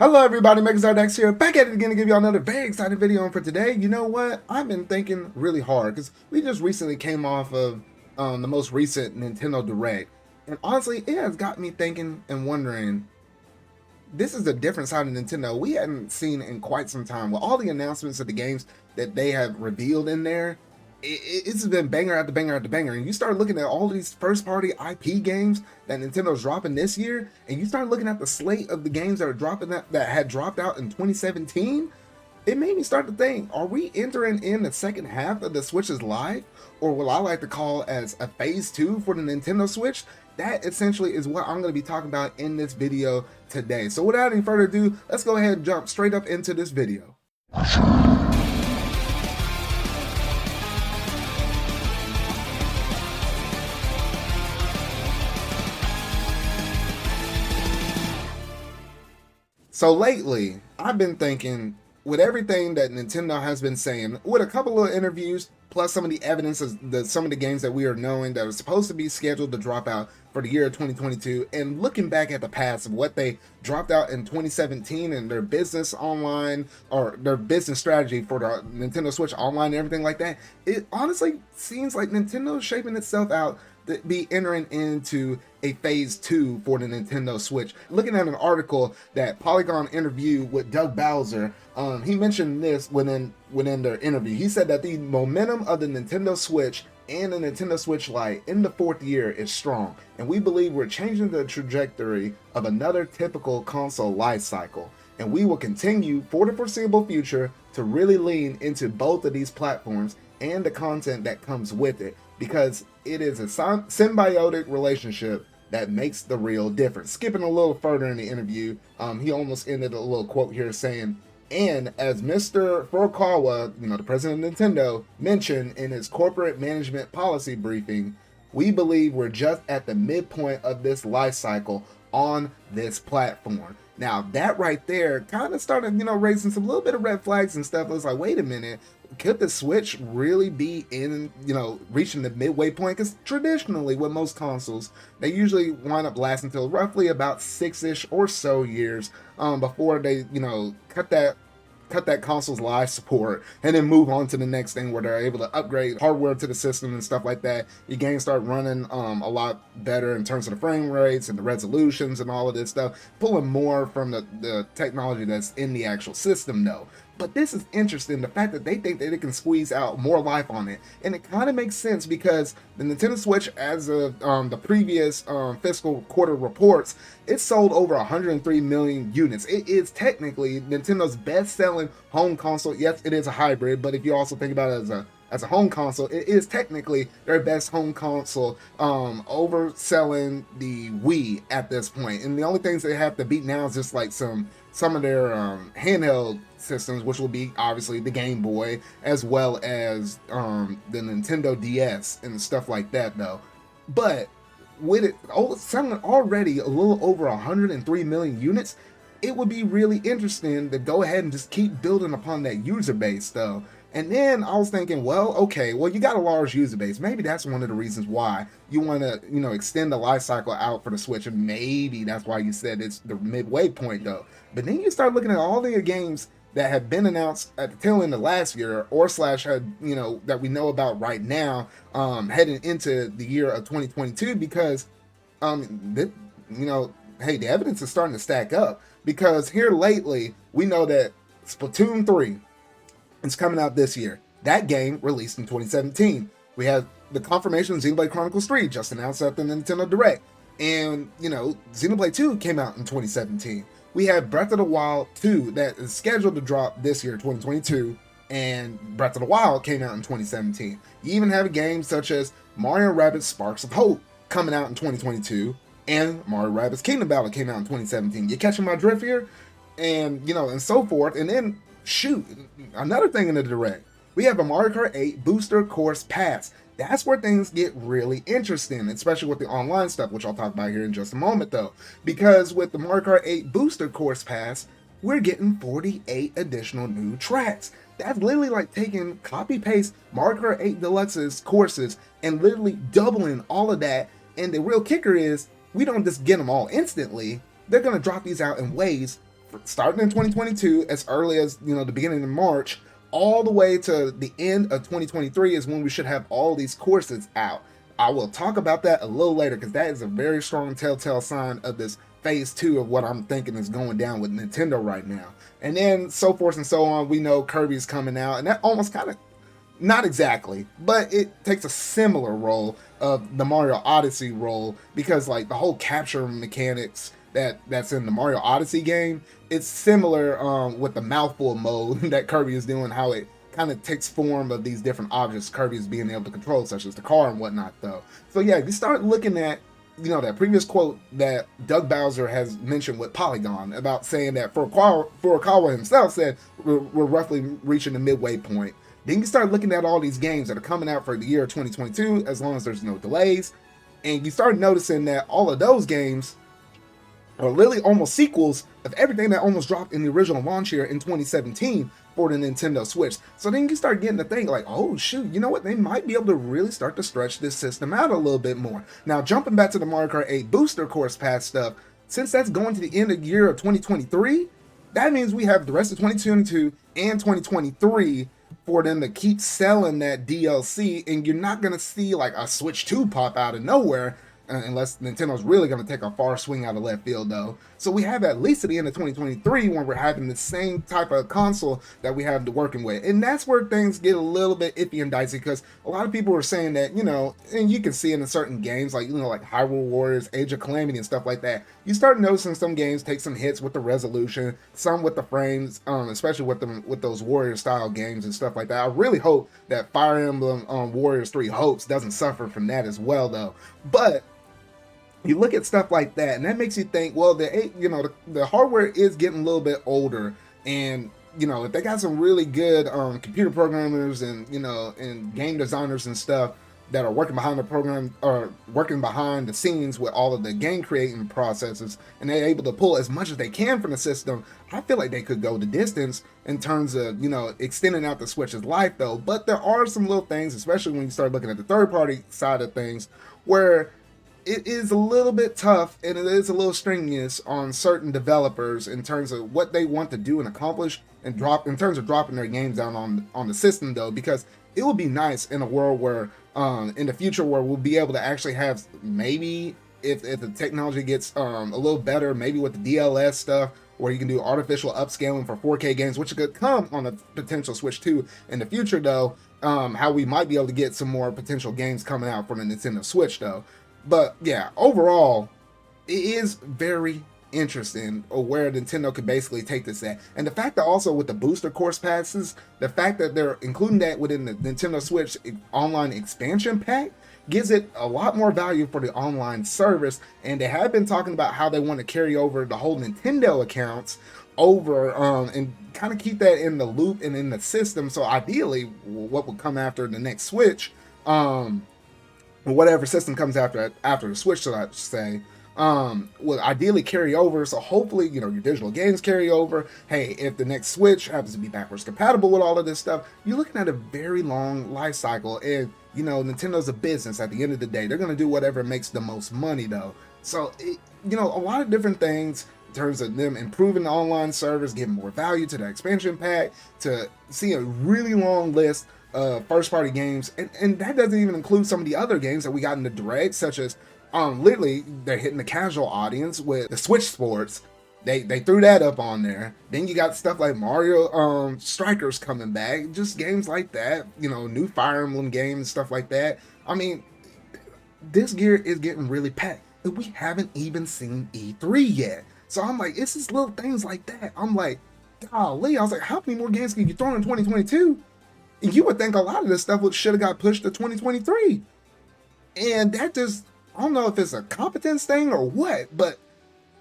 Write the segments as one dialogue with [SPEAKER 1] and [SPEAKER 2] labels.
[SPEAKER 1] Hello everybody, MegaZardex here, back at it again to give you all another very exciting video. And for today, you know what? I've been thinking really hard because we just recently came off of the most recent Nintendo Direct. And honestly, it has got me thinking and wondering, this is a different side of Nintendo we hadn't seen in quite some time. With all the announcements of the games that they have revealed in there, it's been banger after banger after banger. And you start looking at all these first-party IP games that Nintendo's dropping this year, and you start looking at the slate of the games that are dropping that had dropped out in 2017. It made me start to think: are we entering in the second half of the Switch's life, or what I like to call as a phase 2 for the Nintendo Switch? That essentially is what I'm going to be talking about in this video today. So without any further ado, let's go ahead and jump straight up into this video. So lately, I've been thinking, with everything that Nintendo has been saying, with a couple of interviews, plus some of the evidence of some of the games that we are knowing that are supposed to be scheduled to drop out for the year of 2022, and looking back at the past of what they dropped out in 2017 and their business online, or their business strategy for the Nintendo Switch Online and everything like that, it honestly seems like Nintendo is shaping itself out to be entering into a phase 2 for the Nintendo Switch. Looking at an article that Polygon interviewed with Doug Bowser, he mentioned this within their interview. He said that the momentum of the Nintendo Switch and the Nintendo Switch Lite in the 4th year is strong, and we believe we're changing the trajectory of another typical console life cycle, and we will continue for the foreseeable future to really lean into both of these platforms and the content that comes with it, because it is a symbiotic relationship that makes the real difference. Skipping a little further in the interview, he almost ended a little quote here saying, "And as Mr. Furukawa, the president of Nintendo, mentioned in his corporate management policy briefing, we believe we're just at the midpoint of this life cycle on this platform." Now that right there kind of started, raising some little bit of red flags and stuff. I was like, wait a minute, could the Switch really be in, reaching the midway point? Because traditionally with most consoles, they usually wind up lasting until roughly about 6-ish or so years before they, cut that console's live support and then move on to the next thing where they're able to upgrade hardware to the system and stuff like that. Your games start running a lot better in terms of the frame rates and the resolutions and all of this stuff, pulling more from the technology that's in the actual system though. But this is interesting, the fact that they think that it can squeeze out more life on it. And it kind of makes sense because the Nintendo Switch, as of the previous fiscal quarter reports, it sold over 103 million units. It is technically Nintendo's best-selling home console. Yes, it is a hybrid, but if you also think about it as a home console, it is technically their best home console, overselling the Wii at this point. And the only things they have to beat now is just like some of their handheld systems, which will be obviously the Game Boy as well as the Nintendo DS and stuff like that though. But with it selling already a little over 103 million units, it would be really interesting to go ahead and just keep building upon that user base though. And then I was thinking, well, okay, well, you got a large user base. Maybe that's one of the reasons why you want to, extend the life cycle out for the Switch. And maybe that's why you said it's the midway point, though. But then you start looking at all the games that have been announced at the tail end of last year, or slash had, that we know about right now, heading into the year of 2022, because, hey, the evidence is starting to stack up. Because here lately, we know that Splatoon 3, it's coming out this year. That game released in 2017. We have the confirmation of Xenoblade Chronicles 3 just announced at the Nintendo Direct. And, Xenoblade 2 came out in 2017. We have Breath of the Wild 2 that is scheduled to drop this year, 2022. And Breath of the Wild came out in 2017. You even have games such as Mario & Rabbids Sparks of Hope coming out in 2022. And Mario & Rabbids Kingdom Battle came out in 2017. You catching my drift here? And, and so forth. And then, shoot, another thing in the Direct, we have a Mario Kart 8 Booster Course Pass. That's where things get really interesting, especially with the online stuff, which I'll talk about here in just a moment though. Because with the Mario Kart 8 Booster Course Pass, we're getting 48 additional new tracks. That's literally like taking copy-paste Mario Kart 8 Deluxe's courses and literally doubling all of that. And the real kicker is, we don't just get them all instantly. They're going to drop these out in waves starting in 2022, as early as the beginning of March, all the way to the end of 2023 is when we should have all these courses out. I will talk about that a little later because that is a very strong telltale sign of this phase 2 of what I'm thinking is going down with Nintendo right now. And then so forth and so on. We know Kirby's coming out, and that almost kind of, not exactly, but it takes a similar role of the Mario Odyssey role, because like the whole capture mechanics that's in the Mario Odyssey game, it's similar with the mouthful mode that Kirby is doing, how it kind of takes form of these different objects Kirby is being able to control, such as the car and whatnot though. So yeah, if you start looking at that previous quote that Doug Bowser has mentioned with Polygon about saying that Furukawa himself said we're roughly reaching the midway point. Then you start looking at all these games that are coming out for the year 2022, as long as there's no delays, and you start noticing that all of those games are really almost sequels of everything that almost dropped in the original launch year in 2017 for the Nintendo Switch. So then you start getting to think like, oh shoot, you know what? They might be able to really start to stretch this system out a little bit more. Now, jumping back to the Mario Kart 8 Booster Course Pass stuff, since that's going to the end of the year of 2023, that means we have the rest of 2022 and 2023 for them to keep selling that DLC, and you're not going to see like a Switch 2 pop out of nowhere, unless Nintendo's really going to take a far swing out of left field though. So we have at least to the end of 2023 when we're having the same type of console that we have to working with. And that's where things get a little bit iffy and dicey, because a lot of people are saying that, and you can see it in certain games like, like Hyrule Warriors, Age of Calamity and stuff like that. You start noticing some games take some hits with the resolution, some with the frames, especially with those Warrior style games and stuff like that. I really hope that Fire Emblem Warriors 3 Hopes doesn't suffer from that as well though. But you look at stuff like that, and that makes you think, well, the hardware is getting a little bit older, and if they got some really good computer programmers and and game designers and stuff that are working behind the program or working behind the scenes with all of the game creating processes, and they're able to pull as much as they can from the system, I feel like they could go the distance in terms of extending out the Switch's life though. But there are some little things, especially when you start looking at the third party side of things, where it is a little bit tough and it is a little strenuous on certain developers in terms of what they want to do and accomplish and drop in terms of dropping their games down on the system though, because it would be nice in a world where in the future where we'll be able to actually have, maybe if the technology gets a little better, maybe with the DLS stuff, where you can do artificial upscaling for 4K games, which could come on a potential Switch 2 in the future though, how we might be able to get some more potential games coming out for the Nintendo Switch though. But yeah, overall, it is very interesting where Nintendo could basically take this at. And the fact that also with the booster course passes, the fact that they're including that within the Nintendo Switch online expansion pack gives it a lot more value for the online service. And they have been talking about how they want to carry over the whole Nintendo accounts over and kind of keep that in the loop and in the system. So ideally, what would come after the next Switch, whatever system comes after the Switch, so I say, will ideally carry over. So hopefully, your digital games carry over. Hey, if the next Switch happens to be backwards compatible with all of this stuff, you're looking at a very long life cycle. And Nintendo's a business at the end of the day. They're going to do whatever makes the most money though. So a lot of different things in terms of them improving the online service, giving more value to the expansion pack, to see a really long list first party games, and that doesn't even include some of the other games that we got in the direct, such as literally they're hitting the casual audience with the Switch Sports. They threw that up on there. Then you got stuff like Mario Strikers coming back, just games like that, new Fire Emblem games, stuff like that. I mean, this gear is getting really packed, and we haven't even seen E3 yet. So I'm like, it's just little things like that. I'm like, golly, I was like, how many more games can you throw in 2022? And you would think a lot of this stuff should have got pushed to 2023. And that just, I don't know if it's a competence thing or what, but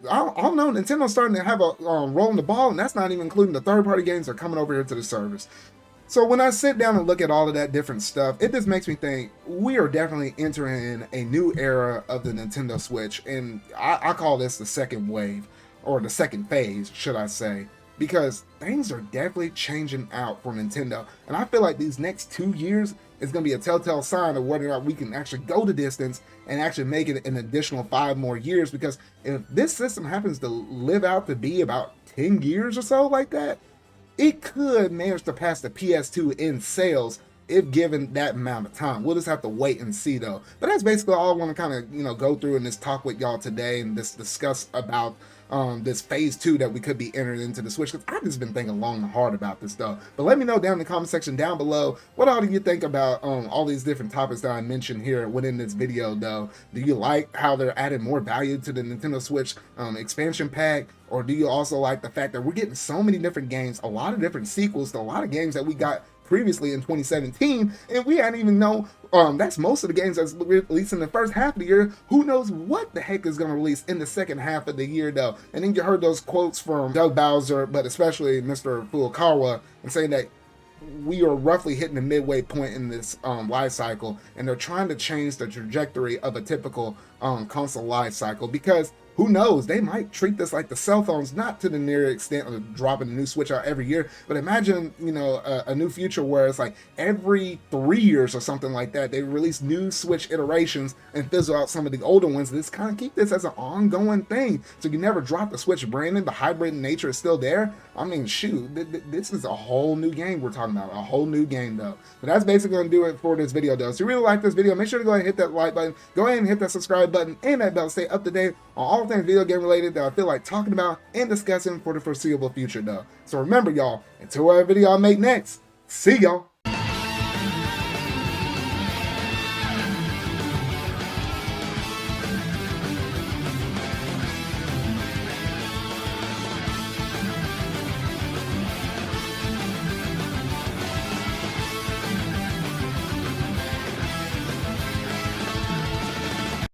[SPEAKER 1] I don't know. Nintendo's starting to have a rolling the ball, and that's not even including the third-party games that are coming over here to the service. So when I sit down and look at all of that different stuff, it just makes me think we are definitely entering a new era of the Nintendo Switch, and I call this the second wave, or the second phase, should I say. because things are definitely changing out for Nintendo. And I feel like these next 2 years is going to be a telltale sign of whether or not we can actually go the distance and actually make it an additional 5 more years. Because if this system happens to live out to be about 10 years or so like that, it could manage to pass the PS2 in sales if given that amount of time. We'll just have to wait and see though. But that's basically all I want to kind of go through in this talk with y'all today, and just discuss about this phase 2 that we could be entering into the Switch, because I've just been thinking long and hard about this stuff. But let me know down in the comment section down below, what all do you think about all these different topics that I mentioned here within this video though? Do you like how they're adding more value to the Nintendo Switch expansion pack? Or do you also like the fact that we're getting so many different games, a lot of different sequels to a lot of games that we got previously in 2017, and we hadn't even know that's most of the games that's released in the first half of the year. Who knows what the heck is going to release in the second half of the year though? And then you heard those quotes from Doug Bowser, but especially Mr. Furukawa, and saying that we are roughly hitting the midway point in this life cycle, and they're trying to change the trajectory of a typical console life cycle, because who knows, they might treat this like the cell phones, not to the near extent of dropping a new Switch out every year, but imagine, a new future where it's like every 3 years or something like that, they release new Switch iterations and fizzle out some of the older ones. This kind of keep this as an ongoing thing, so you never drop the Switch branding. The hybrid nature is still there. I mean, shoot, this is a whole new game we're talking about, a whole new game though. But that's basically going to do it for this video though. So if you really like this video, make sure to go ahead and hit that like button, go ahead and hit that subscribe button and that bell to stay up to date on all things video game related that I feel like talking about and discussing for the foreseeable future though. So remember y'all, until whatever video I make next, see y'all.